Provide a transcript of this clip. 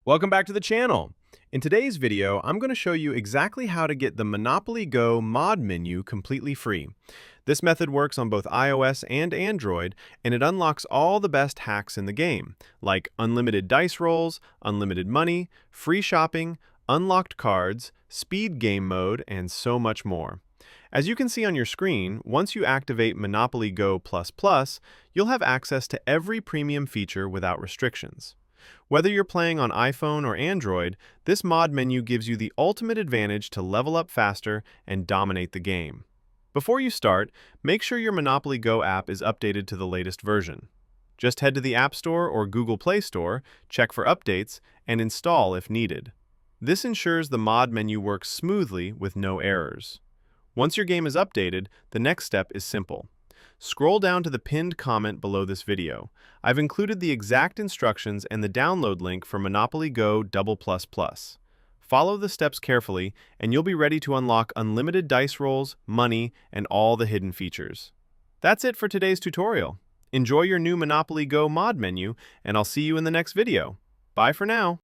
Welcome back to the channel. In today's video, I'm going to show you exactly how to get the Monopoly Go mod menu completely free. This method works on both iOS and Android, and it unlocks all the best hacks in the game, like unlimited dice rolls, unlimited money, free shopping, unlocked cards, speed game mode, and so much more. As you can see on your screen, once you activate Monopoly Go++, you'll have access to every premium feature without restrictions. Whether you're playing on iPhone or Android, this mod menu gives you the ultimate advantage to level up faster and dominate the game. Before you start, make sure your Monopoly Go app is updated to the latest version. Just head to the App Store or Google Play Store, check for updates, and install if needed. This ensures the mod menu works smoothly with no errors. Once your game is updated, the next step is simple. Scroll down to the pinned comment below this video. I've included the exact instructions and the download link for Monopoly Go++. Follow the steps carefully, and you'll be ready to unlock unlimited dice rolls, money, and all the hidden features. That's it for today's tutorial. Enjoy your new Monopoly Go mod menu, and I'll see you in the next video. Bye for now.